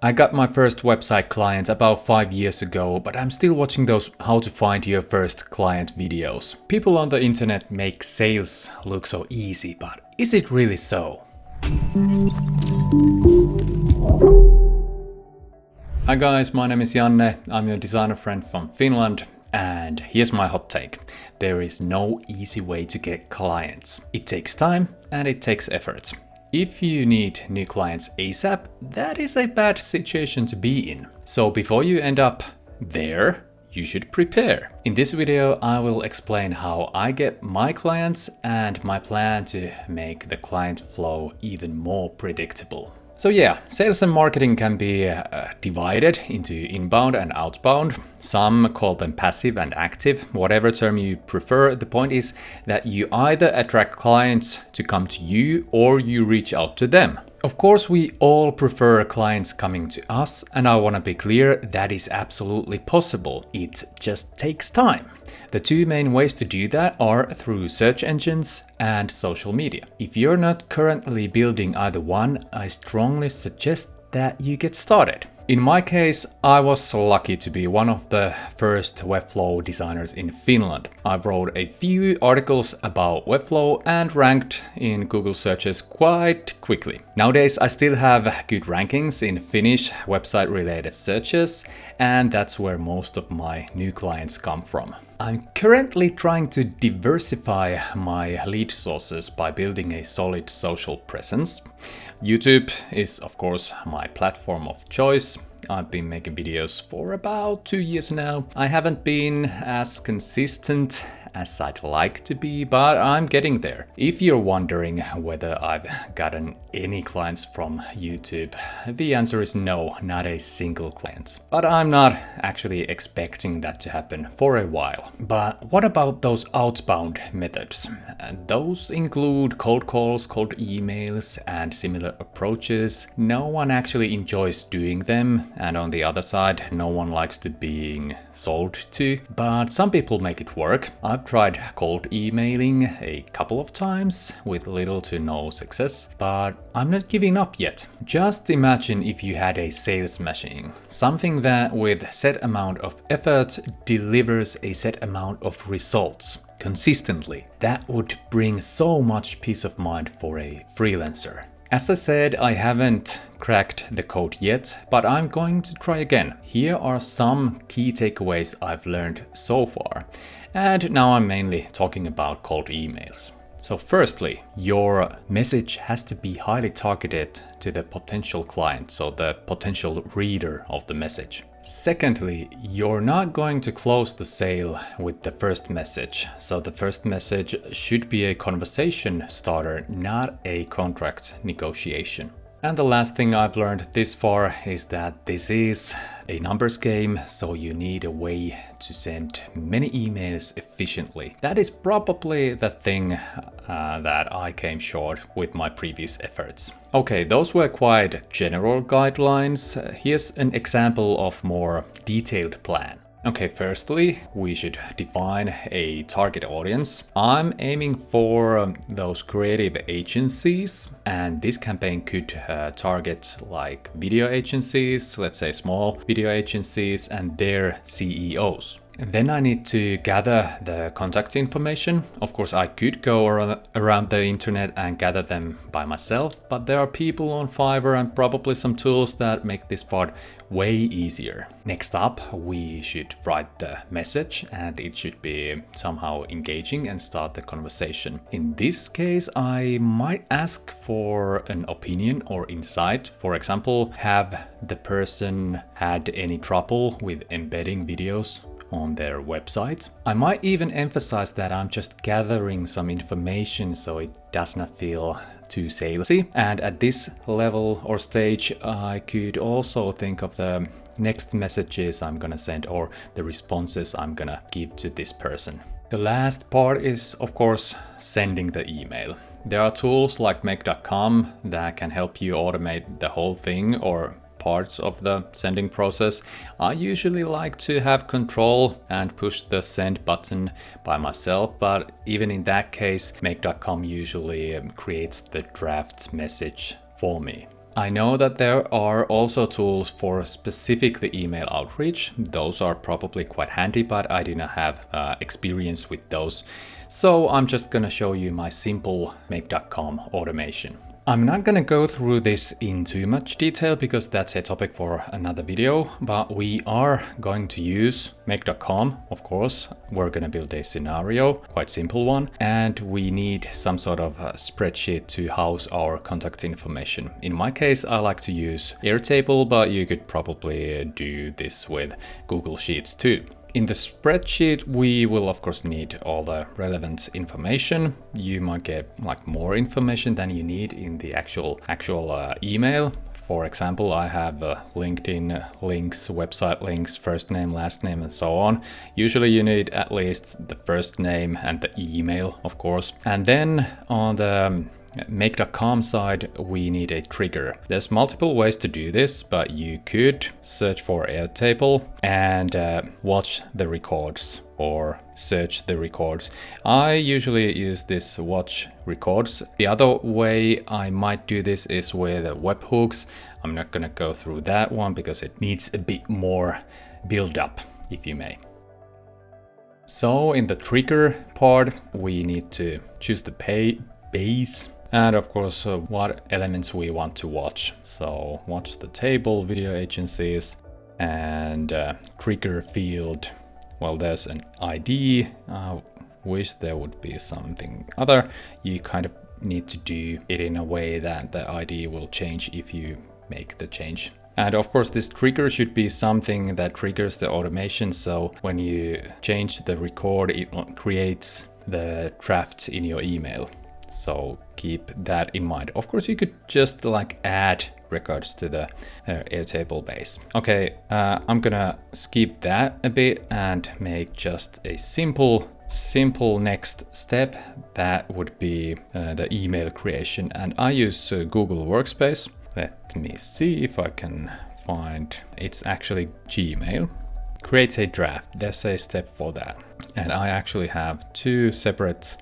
I got my first website client about 5 years ago, but I'm still watching those how to find your first client videos. People on the internet make sales look so easy, but is it really so? Hi guys, my name is Janne. I'm your designer friend from Finland. And here's my hot take. There is no easy way to get clients. It takes time and it takes effort. If you need new clients ASAP, that is a bad situation to be in. So before you end up there, you should prepare. In this video, I will explain how I get my clients and my plan to make the client flow even more predictable. So yeah, sales and marketing can be divided into inbound and outbound. Some call them passive and active, whatever term you prefer. The point is that you either attract clients to come to you or you reach out to them. Of course, we all prefer clients coming to us, and I want to be clear, that is absolutely possible. It just takes time. The two main ways to do that are through search engines and social media. If you're not currently building either one, I strongly suggest that you get started. In my case, I was lucky to be one of the first Webflow designers in Finland. I wrote a few articles about Webflow and ranked in Google searches quite quickly. Nowadays, I still have good rankings in Finnish website-related searches, and that's where most of my new clients come from. I'm currently trying to diversify my lead sources by building a solid social presence. YouTube is, of course, my platform of choice. I've been making videos for about 2 years now. I haven't been as consistent as I'd like to be, but I'm getting there. If you're wondering whether I've gotten any clients from YouTube, the answer is no, not a single client. But I'm not actually expecting that to happen for a while. But what about those outbound methods? Those include cold calls, cold emails, and similar approaches. No one actually enjoys doing them, and on the other side, no one likes to being sold to, but some people make it work. I've tried cold emailing a couple of times with little to no success, but I'm not giving up yet. Just imagine if you had a sales machine, something that with set amount of effort delivers a set amount of results consistently. That would bring so much peace of mind for a freelancer. As I said, I haven't cracked the code yet, but I'm going to try again. Here are some key takeaways I've learned so far. And now I'm mainly talking about cold emails. So firstly, your message has to be highly targeted to the potential client, so the potential reader of the message. Secondly, you're not going to close the sale with the first message. So the first message should be a conversation starter, not a contract negotiation. And the last thing I've learned this far is that this is a numbers game, so you need a way to send many emails efficiently. That is probably the thing that I came short with my previous efforts. Okay, those were quite general guidelines. Here's an example of more detailed plan. Okay, firstly, we should define a target audience. I'm aiming for those creative agencies, and this campaign could target like video agencies, let's say small video agencies and their CEOs. And then I need to gather the contact information. Of course, I could go around the internet and gather them by myself, but there are people on Fiverr and probably some tools that make this part way easier. Next up, we should write the message, and it should be somehow engaging and start the conversation. In this case, I might ask for an opinion or insight. For example, have the person had any trouble with embedding videos on their website? I might even emphasize that I'm just gathering some information so it does not feel too salesy. And at this level or stage, I could also think of the next messages I'm gonna send or the responses I'm gonna give to this person. The last part is, of course, sending the email. There are tools like make.com that can help you automate the whole thing or parts of the sending process. I usually like to have control and push the send button by myself, but even in that case, make.com usually creates the draft message for me. I know that there are also tools for specifically email outreach. Those are probably quite handy, but I do not have experience with those. So I'm just gonna show you my simple make.com automation. I'm not gonna go through this in too much detail because that's a topic for another video, but we are going to use make.com, of course. We're gonna build a scenario, quite simple one, and we need some sort of a spreadsheet to house our contact information. In my case, I like to use Airtable, but you could probably do this with Google Sheets too. In the spreadsheet, we will of course need all the relevant information. You might get like more information than you need in the actual email. For example, I have LinkedIn links, website links, first name, last name, and so on. Usually you need at least the first name and the email, of course. And then on the make.com side, we need a trigger. There's multiple ways to do this, but you could search for Airtable and watch the records or search the records. I usually use this watch records. The other way I might do this is with webhooks. I'm not gonna go through that one because it needs a bit more build up, if you may. So in the trigger part, we need to choose the base. And of course, what elements we want to watch. So watch the table, video agencies, and trigger field. Well, there's an ID. Wish there would be something other. You kind of need to do it in a way that the ID will change if you make the change. And of course, this trigger should be something that triggers the automation. So when you change the record, it creates the drafts in your email. So keep that in mind. Of course, you could just like add records to the Airtable base. Okay, I'm gonna skip that a bit and make just a simple next step. That would be the email creation. And I use Google Workspace. Let me see if I can find, it's actually Gmail. Create a draft. There's a step for that. And I actually have two separate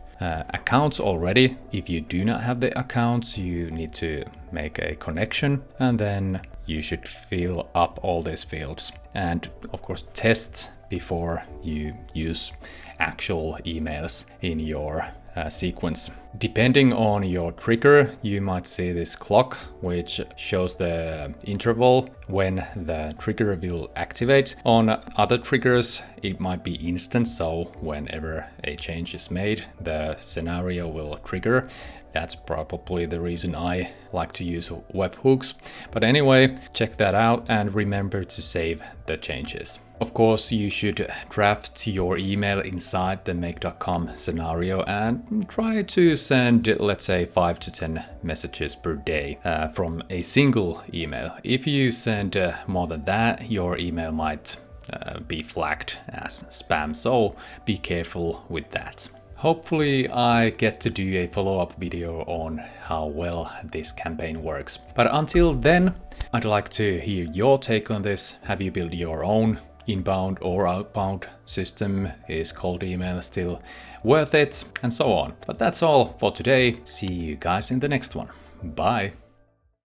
accounts already. If you do not have the accounts, you need to make a connection and then you should fill up all these fields. And of course, test before you use actual emails in your sequence. Depending on your trigger, you might see this clock, which shows the interval when the trigger will activate. On other triggers, it might be instant, so whenever a change is made, the scenario will trigger. That's probably the reason I like to use webhooks. But anyway, check that out and remember to save the changes. Of course, you should draft your email inside the make.com scenario and try to send, let's say, 5 to 10 messages per day from a single email. If you send more than that, your email might be flagged as spam, so be careful with that. Hopefully I get to do a follow-up video on how well this campaign works. But until then, I'd like to hear your take on this. Have you built your own inbound or outbound system? Is cold email still worth it? And so on. But that's all for today. See you guys in the next one. Bye.